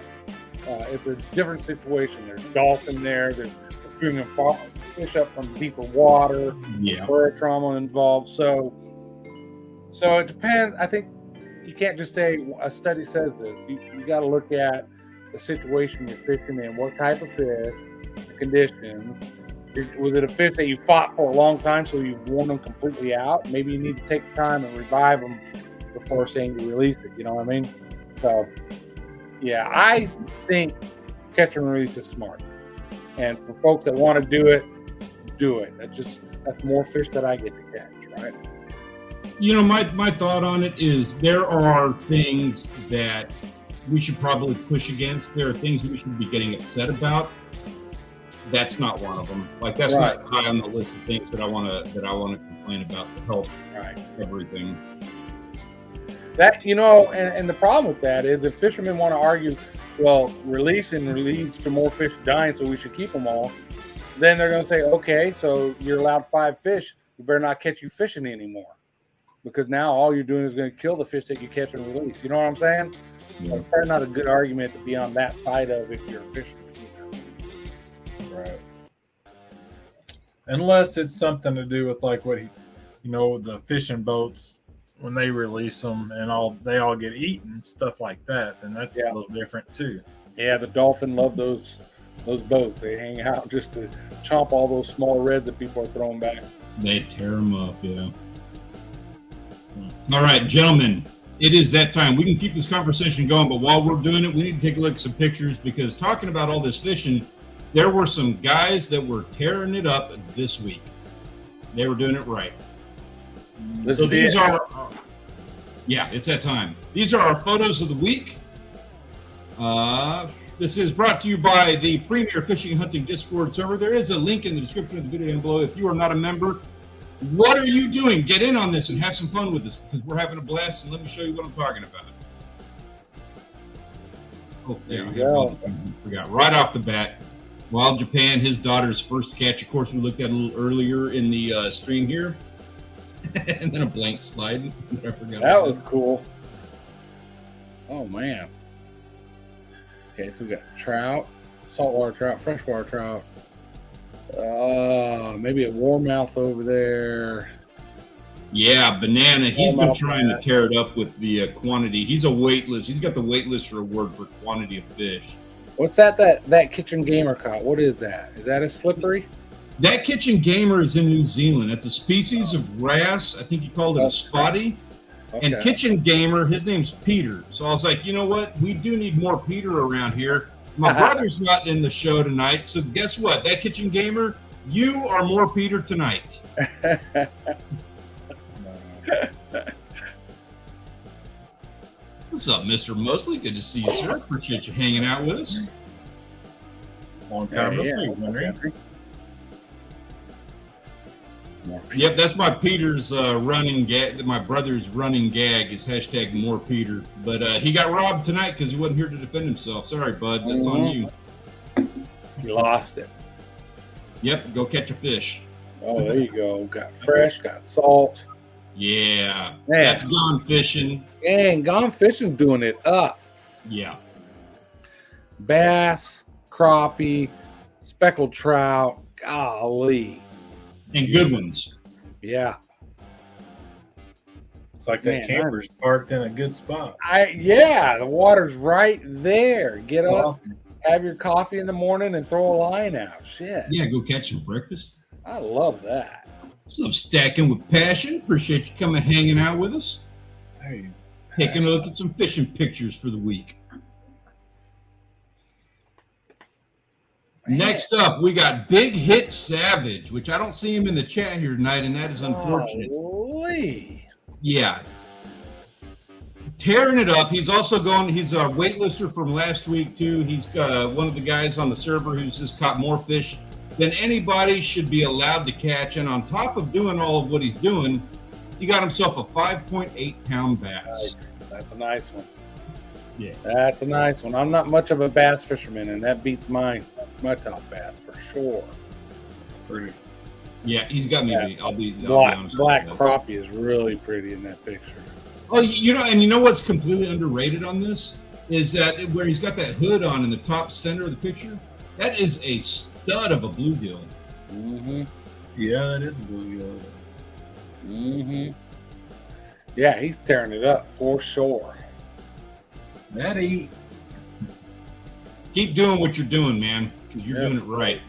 of. It's a different situation. There's dolphin there. There's bringing fish up from deeper water. Yeah. Bird trauma involved. So it depends. I think you can't just say a study says this. You got to look at the situation you're fishing in, what type of fish, the conditions. Was it a fish that you fought for a long time, so you've worn them completely out? Maybe you need to take time and revive them before saying you release it. You know what I mean? So, yeah, I think catch and release is smart. And for folks that want to do it, do it. That's more fish that I get to catch, right? You know, my thought on it is there are things that we should probably push against. There are things we should be getting upset about. That's not one of them. Like that's Right. not high on the list of things that I want to complain about to help Right. everything. That, and the problem with that is if fishermen want to argue, well, releasing leads to more fish dying, so we should keep them all, then they're going to say, okay, so you're allowed 5 fish. We better not catch you fishing anymore, because now all you're doing is going to kill the fish that you catch and release. You know what I'm saying? Yeah. So it's probably not a good argument to be on that side of if you're a fisherman. Right. Unless it's something to do with like what the fishing boats when they release them and they all get eaten, stuff like that, then that's a little different too. Yeah, the dolphin love those boats. They hang out just to chomp all those small reds that people are throwing back. They tear them up, yeah. All right, gentlemen, it is that time. We can keep this conversation going, but while we're doing it, we need to take a look at some pictures, because talking about all this fishing, there were some guys that were tearing it up this week. They were doing it right. So these are, it's that time. These are our photos of the week. This is brought to you by the Premier Fishing and Hunting Discord server. There is a link in the description of the video down below. If you are not a member, what are you doing? Get in on this and have some fun with this, because we're having a blast, and let me show you what I'm talking about. Oh, there you go. Forgot right off the bat. Wild Japan, his daughter's first catch. Of course, we looked at a little earlier in the stream here. And then a blank slide. I forgot that was cool. Oh, man. Okay, so we got trout, saltwater trout, freshwater trout. Maybe a warmouth over there. Yeah, Banana. He's been Warmouth trying to tear it up with the quantity. He's a waitlist. He's got the waitlist award for quantity of fish. What's that kitchen gamer caught? What is that? Is that a slippery? That kitchen gamer is in New Zealand. It's a species of wrasse. I think he called it a spotty. Okay. And kitchen gamer, his name's Peter. So I was like, you know what? We do need more Peter around here. My brother's not in the show tonight, so guess what? That kitchen gamer, you are more Peter tonight. What's up, Mr. Mosley? Good to see you, sir. Appreciate you hanging out with us. Long time no see, Henry. Yep, that's my Peter's running gag. My brother's running gag is hashtag more Peter. But he got robbed tonight because he wasn't here to defend himself. Sorry, bud. That's on you. You lost it. Yep, go catch a fish. Oh, there you go. Got fresh, got salt. Yeah, Man. That's gone fishing. Dang, gone fishing doing it up. Yeah. Bass, crappie, speckled trout. Golly. And good ones. Yeah. It's like Man, that camper's parked in a good spot. Yeah, the water's right there. Get up, Awesome. have your coffee in the morning, and throw a line out. Shit. Yeah, go catch some breakfast. I love that. So Stacking with Passion. Appreciate you coming hanging out with us. Hey, Taking a look at some fishing pictures for the week. Man. Next up, we got Big Hit Savage, which I don't see him in the chat here tonight, and that is unfortunate. Holy. Yeah. Tearing it up. He's also going, he's a waitlister from last week, too. He's one of the guys on the server who's just caught more fish than anybody should be allowed to catch. And on top of doing all of what he's doing, he got himself a 5.8-pound bass. That's a nice one. Yeah. That's a nice one. I'm not much of a bass fisherman, and that beats my top bass for sure. pretty. Yeah, he's got me Yeah. beat. I'll be Black honest. crappie is really pretty in that picture. Oh, you know, and you know what's completely underrated on this is that where he's got that hood on in the top center of the picture, that is a stud of a bluegill. Mm-hmm. Yeah, that is a bluegill. Mm-hmm. Yeah, he's tearing it up for sure. Maddie. Keep doing what you're doing, man, because you're Yeah. doing it right.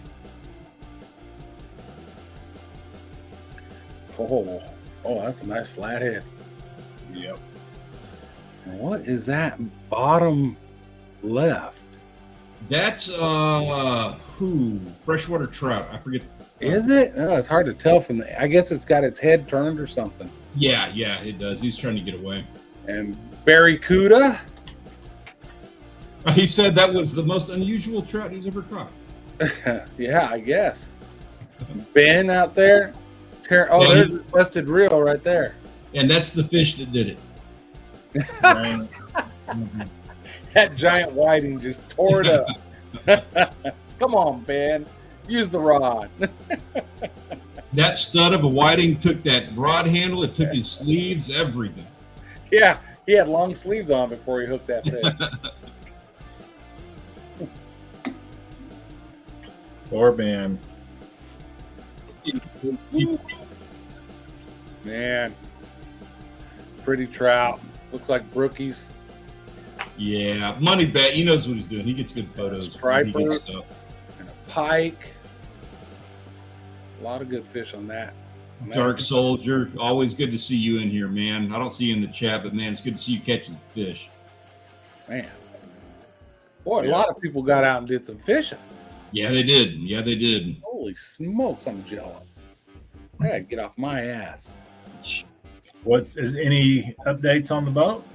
Oh, that's a nice flathead. Yep. What is that bottom left? That's freshwater trout. I forget. Is it? Oh, it's hard to tell from the. I guess it's got its head turned or something. Yeah, it does. He's trying to get away. And barracuda. He said that was the most unusual trout he's ever caught. Yeah, I guess. Ben out there. Yeah, There's a busted reel right there. And that's the fish that did it. Right. That giant whiting just tore it up. Come on, Ben. Use the rod. That stud of a whiting took that rod handle. It took his sleeves, everything. Yeah, he had long sleeves on before he hooked that fish. Poor Ben. Man, pretty trout. Looks like brookies. Yeah, money bet. He knows what he's doing. He gets good photos. Striper. He gets stuff. And a pike. A lot of good fish on that. Dark Soldier, always good to see you in here, man. I don't see you in the chat, but man, it's good to see you catching fish. Man. Boy, a lot of people got out and did some fishing. Yeah, they did. Yeah, they did. Holy smokes, I'm jealous. I gotta get off my ass. Is any updates on the boat?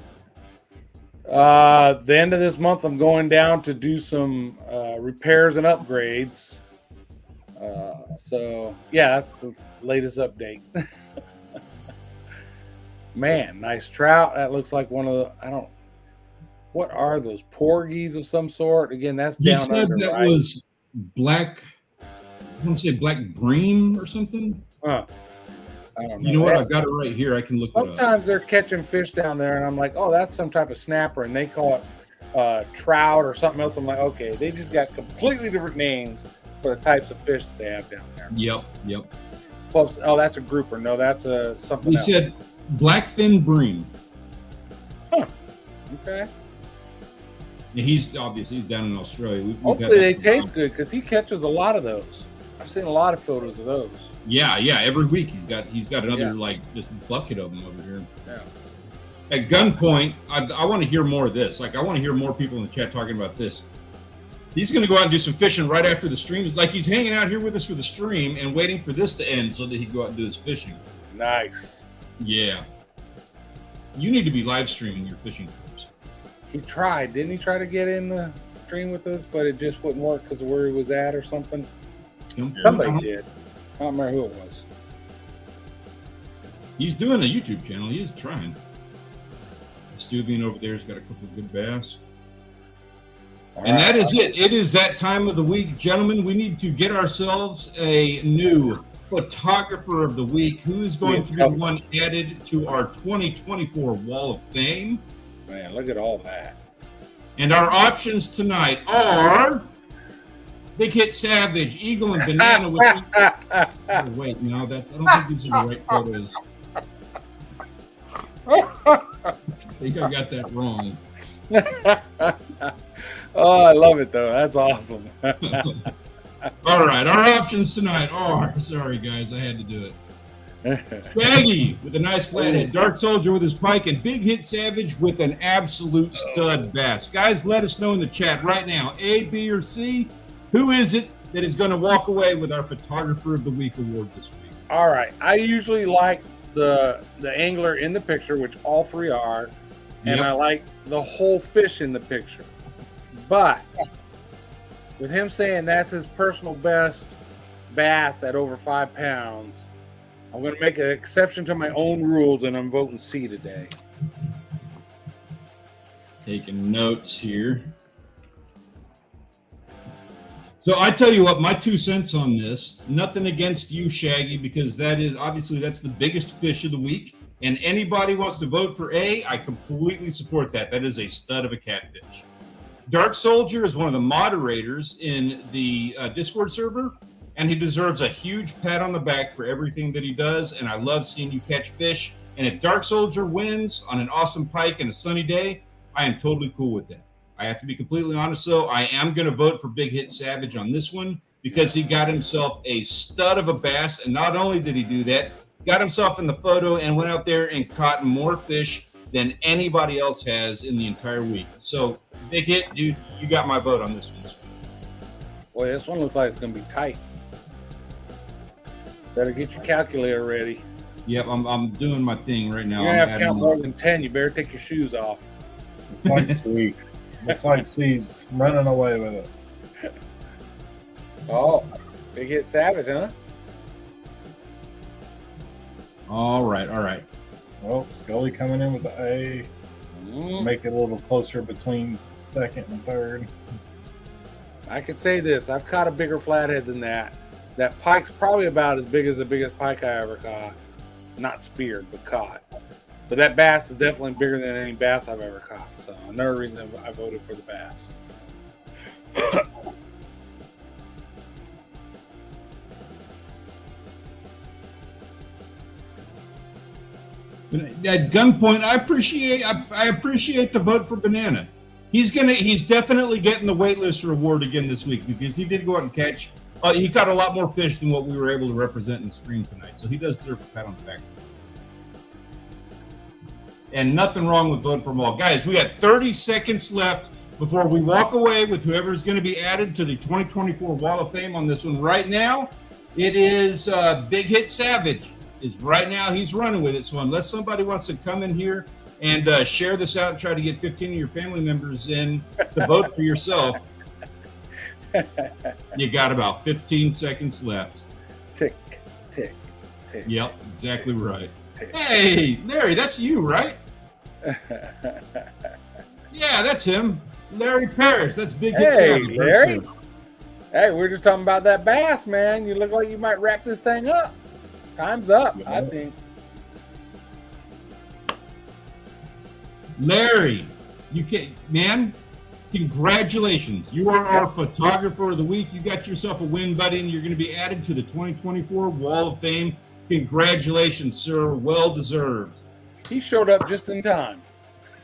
The end of this month, I'm going down to do some repairs and upgrades. So yeah, that's the latest update. Man, nice trout. That looks like one of the, what are those, porgies of some sort? Again, that's He down said under, that right? was black. I want to say black bream or something. Huh. I don't know. You know what? I've got it right here. I can look it up. Sometimes they're catching fish down there, and I'm like, oh, that's some type of snapper, and they call it trout or something else. I'm like, okay, they just got completely different names for the types of fish that they have down there. Yep. Plus, oh, that's a grouper. No, that's something He else. said blackfin bream. Okay. Yeah, he's down in Australia. We've Hopefully had they that- taste good because he catches a lot of those. I've seen a lot of photos of those. Yeah. Every week he's got another Yeah. like just bucket of them over here. Yeah. At gunpoint, I want to hear more of this. Like I want to hear more people in the chat talking about this. He's going to go out and do some fishing right after the stream. Like he's hanging out here with us for the stream and waiting for this to end so that he can go out and do his fishing. Nice. Yeah. You need to be live streaming your fishing trips. He tried, didn't he? Try to get in the stream with us, but it just wouldn't work because of where he was at or something. Somebody did. I don't remember who it was. He's doing a YouTube channel. He is trying. Stubian over there's got a couple of good bass. And that is it. It is that time of the week. Gentlemen, we need to get ourselves a new photographer of the week. Who is going to be the one added to our 2024 Wall of Fame? Man, look at all that. And our options tonight are Big Hit Savage, Eagle and Banana with... Oh, wait, no, I don't think these are the right photos. I think I got that wrong. Oh, I love it though. That's awesome. All right, our options tonight are, sorry guys, I had to do it. Shaggy with a nice flathead, Dark Soldier with his pike, and Big Hit Savage with an absolute stud bass. Guys, let us know in the chat right now, A, B, or C, who is it that is going to walk away with our Photographer of the Week award this week? All right. I usually like the angler in the picture, which all three are, and I like the whole fish in the picture. But with him saying that's his personal best bass at over 5 pounds, I'm going to make an exception to my own rules, and I'm voting C today. Taking notes here. So I tell you what, my 2 cents on this, nothing against you, Shaggy, because that is obviously that's the biggest fish of the week. And anybody wants to vote for A, I completely support that. That is a stud of a catfish. Dark Soldier is one of the moderators in the Discord server, and he deserves a huge pat on the back for everything that he does. And I love seeing you catch fish. And if Dark Soldier wins on an awesome pike and a sunny day, I am totally cool with that. I have to be completely honest, though. I am going to vote for Big Hit Savage on this one because he got himself a stud of a bass. And not only did he do that, got himself in the photo and went out there and caught more fish than anybody else has in the entire week. So, Big Hit, dude, you got my vote on this one. Boy, this one looks like it's going to be tight. Better get your calculator ready. Yep, I'm doing my thing right now. You're going to have to count more than 10. You better take your shoes off. It's like C. Looks like C's running away with it. Oh, Big Hit Savage, huh? All right. Well, Scully coming in with the A. Make it a little closer between second and third. I can say this. I've caught a bigger flathead than that. That pike's probably about as big as the biggest pike I ever caught. Not speared, but caught. But that bass is definitely bigger than any bass I've ever caught. So another reason I voted for the bass. At gunpoint, I appreciate the vote for Banana. He's definitely getting the waitlist reward again this week because he did go out and catch. He caught a lot more fish than what we were able to represent in stream tonight. So he does deserve a pat on the back. And nothing wrong with voting for them all. Guys, we got 30 seconds left before we walk away with whoever's going to be added to the 2024 Wall of Fame on this one. Right now, it is Big Hit Savage. Right now, he's running with it. So unless somebody wants to come in here and share this out and try to get 15 of your family members in to vote for yourself, you got about 15 seconds left. Tick, tick, tick. Yep, exactly right. Tick. Hey, Larry, that's you, right? Yeah, that's him. Larry Parrish. That's Big Hit Savage. Hey, Larry. Hey, we're just talking about that bass, man. You look like you might wrap this thing up. Time's up, yeah. I think. Larry, you can, man. Congratulations. You are our Photographer of the Week. You got yourself a win, buddy, and you're going to be added to the 2024 Wall of Fame. Congratulations, sir. Well deserved. He showed up just in time.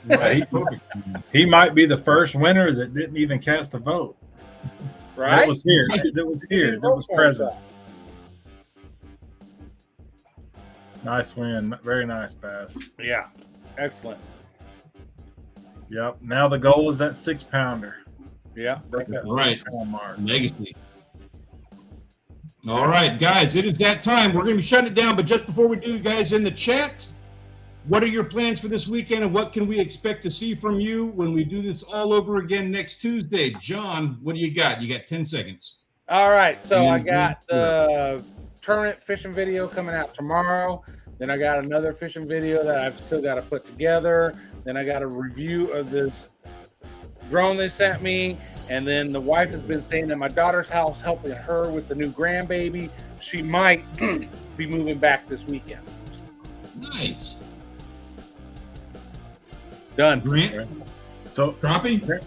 Right. Perfect. He might be the first winner that didn't even cast a vote. Right? That was here. That was here. That was present. Nice win. Very nice pass. Yeah. Excellent. Yep. Now the goal is that 6-pounder. Yeah. Right. Legacy. All right, guys, it is that time. We're going to be shutting it down, but just before we do, guys, in the chat, what are your plans for this weekend, and what can we expect to see from you when we do this all over again next Tuesday? John, what do you got? You got 10 seconds. All right, so I got the tournament fishing video coming out tomorrow. Then I got another fishing video that I've still got to put together. Then I got a review of this drone they sent me. And then the wife has been staying at my daughter's house, helping her with the new grandbaby. She might be moving back this weekend. Nice. Done. Grant? So, crappie?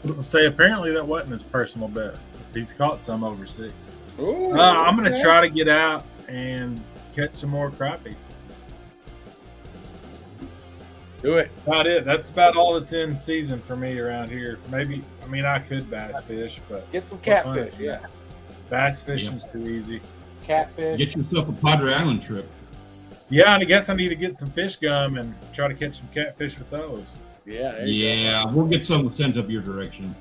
I'll say apparently that wasn't his personal best. He's caught some over 6. Ooh, I'm going to try to get out and catch some more crappie. Do it. About it. That's about all that's in season for me around here. Maybe, I mean, I could bass fish, but Get some what fun catfish. is Yeah, that? Bass fishing's too easy. catfish. Get yourself a Padre Island trip. Yeah, and I guess I need to get some fish gum and try to catch some catfish with those. Yeah, there you Yeah, we'll get some sent up your direction.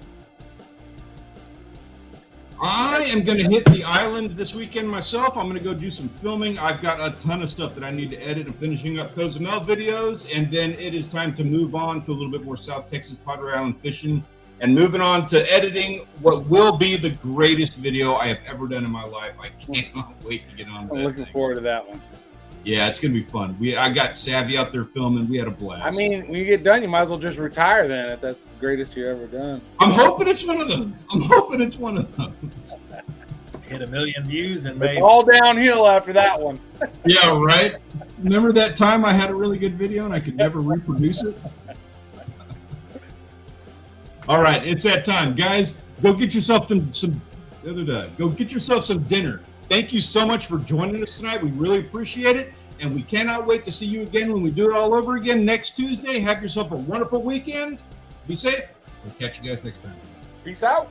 I am going to hit the island this weekend myself. I'm going to go do some filming. I've got a ton of stuff that I need to edit. I'm finishing up Cozumel videos, and then it is time to move on to a little bit more South Texas Padre Island fishing and moving on to editing what will be the greatest video I have ever done in my life. I cannot wait to get on go. that I'm looking thing. forward to that one. Yeah, it's going to be fun. I got Savvy out there filming. We had a blast. I mean, when you get done, you might as well just retire then if that's the greatest you've ever done. I'm hoping it's one of those. I'm hoping it's one of those. Hit 1 million views and It's made all downhill after that one. Yeah, right. Remember that time I had a really good video and I could never reproduce it? All right, it's that time, guys. Go get yourself go get yourself some dinner. Thank you so much for joining us tonight. We really appreciate it, and we cannot wait to see you again when we do it all over again next Tuesday. Have yourself a wonderful weekend. Be safe. We'll catch you guys next time. Peace out.